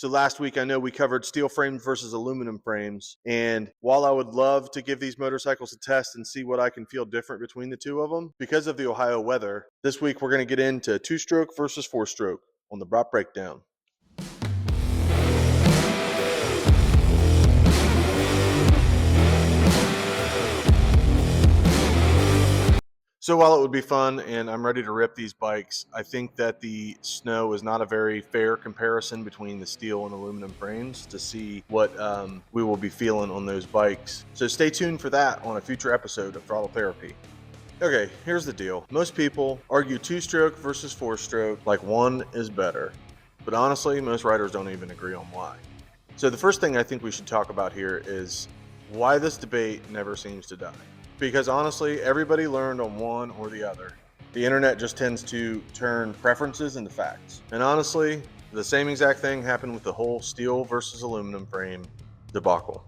So last week, I know we covered steel frames versus aluminum frames. And while I would love to give these motorcycles a test and see what I can feel different between the two of them, because of the Ohio weather, this week we're going to get into 2-stroke versus 4-stroke on the Braap BreakDown. So while it would be fun and I'm ready to rip these bikes, I think that the snow is not a very fair comparison between the steel and aluminum frames to see what we will be feeling on those bikes. So stay tuned for that on a future episode of Throttle Therapy. Okay, here's the deal. Most people argue 2-stroke versus 4-stroke like one is better. But honestly, most riders don't even agree on why. So the first thing I think we should talk about here is why this debate never seems to die. Because honestly, everybody learned on one or the other. The internet just tends to turn preferences into facts. And honestly, the same exact thing happened with the whole steel versus aluminum frame debacle.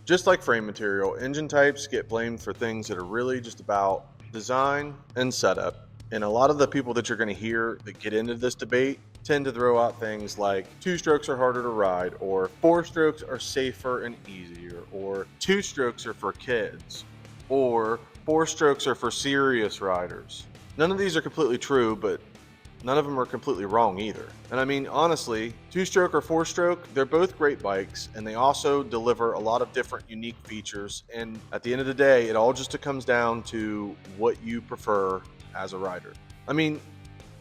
Just like frame material, engine types get blamed for things that are really just about design and setup. And a lot of the people that you're going to hear that get into this debate tend to throw out things like 2-strokes are harder to ride, or 4-strokes are safer and easier, or 2-strokes are for kids, or 4-strokes are for serious riders. None of these are completely true, but none of them are completely wrong either. And I mean, honestly, 2-stroke or 4-stroke, they're both great bikes, and they also deliver a lot of different unique features. And at the end of the day, it all just comes down to what you prefer as a rider. I mean,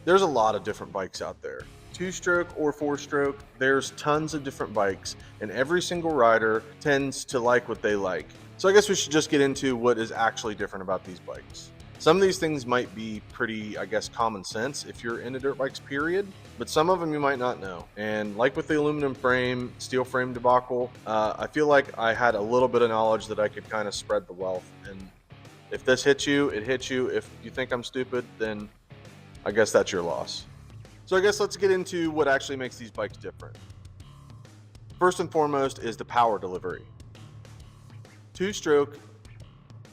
there's a lot of different bikes out there. 2-stroke or 4-stroke, there's tons of different bikes, and every single rider tends to like what they like. So I guess we should just get into what is actually different about these bikes. Some of these things might be pretty, common sense if you're into dirt bikes, period. But some of them you might not know. And like with the aluminum frame, steel frame debacle, I feel like I had a little bit of knowledge that I could kind of spread the wealth. And if this hits you, it hits you. If you think I'm stupid, then I guess that's your loss. So I guess let's get into what actually makes these bikes different. First and foremost is the power delivery. 2-stroke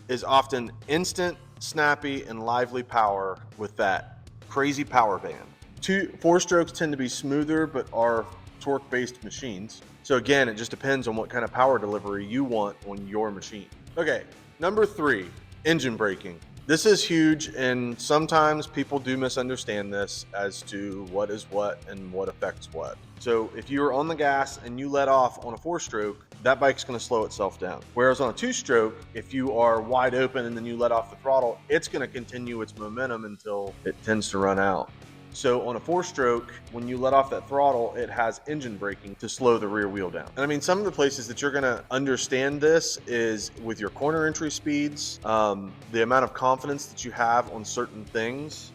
is often instant, snappy, and lively power with that crazy power band. 4-strokes tend to be smoother but are torque-based machines. So again, it just depends on what kind of power delivery you want on your machine. Okay, number 3, engine braking. This is huge, and sometimes people do misunderstand this as to what is what and what affects what. So if you're on the gas and you let off on a 4-stroke, that bike's going to slow itself down. Whereas on a 2-stroke, if you are wide open and then you let off the throttle, it's going to continue its momentum until it tends to run out. So on a 4-stroke, when you let off that throttle, it has engine braking to slow the rear wheel down. And I mean, some of the places that you're going to understand this is with your corner entry speeds, the amount of confidence that you have on certain things,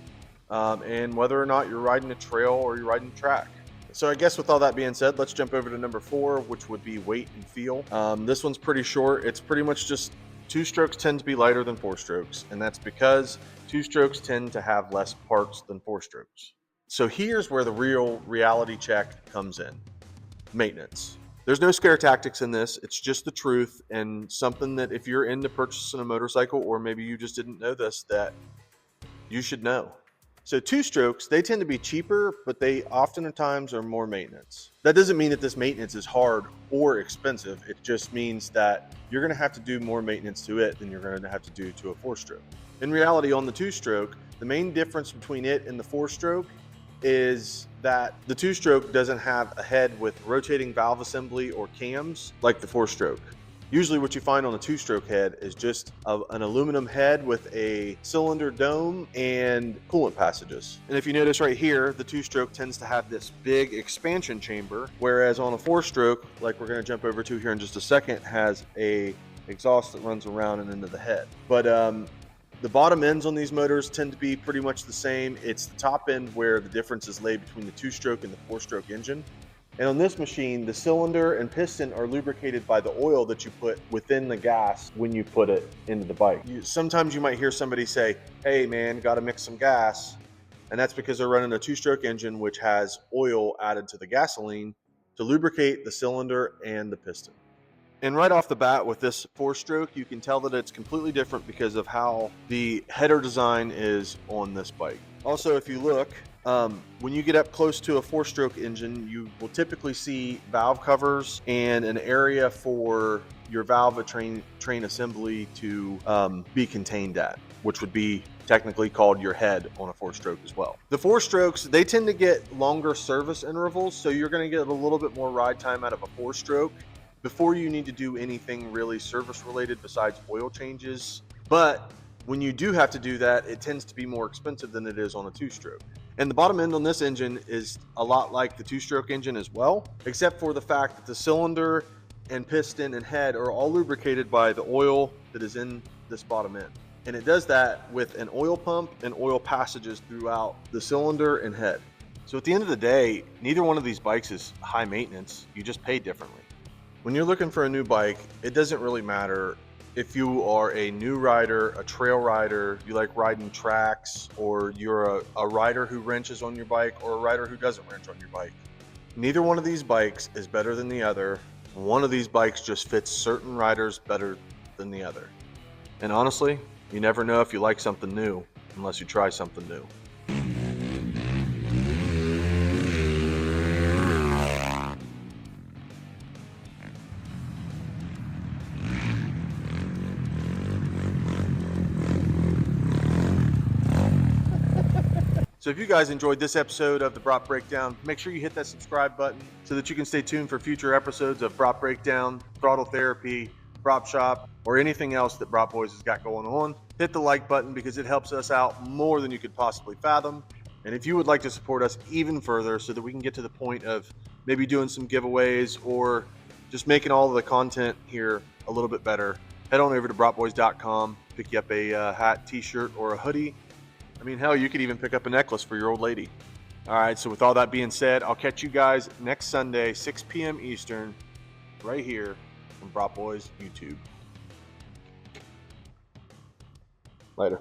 and whether or not you're riding a trail or you're riding track. So I guess with all that being said, let's jump over to number 4, which would be weight and feel. This one's pretty short. It's pretty much just 2-strokes tend to be lighter than 4-strokes, and that's because 2-strokes tend to have less parts than 4-strokes. So here's where the real reality check comes in. Maintenance. There's no scare tactics in this. It's just the truth, and something that if you're into purchasing a motorcycle, or maybe you just didn't know this, that you should know. So 2-strokes, they tend to be cheaper, but they oftentimes are more maintenance. That doesn't mean that this maintenance is hard or expensive. It just means that you're going to have to do more maintenance to it than you're going to have to do to a 4-stroke. In reality, on the 2-stroke, the main difference between it and the 4-stroke is that the 2-stroke doesn't have a head with rotating valve assembly or cams like the 4-stroke. Usually what you find on a 2-stroke head is just an aluminum head with a cylinder dome and coolant passages. And if you notice right here, the 2-stroke tends to have this big expansion chamber, whereas on a 4-stroke, like we're going to jump over to here in just a second, has a exhaust that runs around and into the head. But the bottom ends on these motors tend to be pretty much the same. It's the top end where the difference is laid between the 2-stroke and the 4-stroke engine. And on this machine, the cylinder and piston are lubricated by the oil that you put within the gas when you put it into the bike. Sometimes you might hear somebody say, hey man, got to mix some gas. And that's because they're running a 2-stroke engine, which has oil added to the gasoline to lubricate the cylinder and the piston. And right off the bat with this 4-stroke, you can tell that it's completely different because of how the header design is on this bike. Also, if you look, When you get up close to a 4-stroke engine, you will typically see valve covers and an area for your valve train assembly to be contained at, which would be technically called your head on a 4-stroke as well. The 4-strokes, they tend to get longer service intervals, so you're going to get a little bit more ride time out of a 4-stroke before you need to do anything really service related besides oil changes. But when you do have to do that, it tends to be more expensive than it is on a 2-stroke. And the bottom end on this engine is a lot like the 2-stroke engine as well, except for the fact that the cylinder and piston and head are all lubricated by the oil that is in this bottom end. And it does that with an oil pump and oil passages throughout the cylinder and head. So at the end of the day, neither one of these bikes is high maintenance. You just pay differently. When you're looking for a new bike, it doesn't really matter if you are a new rider, a trail rider, you like riding tracks, or you're a rider who wrenches on your bike, or a rider who doesn't wrench on your bike. Neither one of these bikes is better than the other. One of these bikes just fits certain riders better than the other. And honestly, you never know if you like something new unless you try something new. So if you guys enjoyed this episode of the Braap Breakdown, make sure you hit that subscribe button so that you can stay tuned for future episodes of Braap Breakdown, Throttle Therapy, Braap Shop, or anything else that Braap Boyz has got going on. Hit the like button because it helps us out more than you could possibly fathom. And if you would like to support us even further so that we can get to the point of maybe doing some giveaways or just making all of the content here a little bit better, head on over to braapboyz.com, pick you up a hat, t-shirt, or a hoodie. I mean, hell, you could even pick up a necklace for your old lady. All right, so with all that being said, I'll catch you guys next Sunday, 6 p.m. Eastern, right here on Braap Boyz YouTube. Later.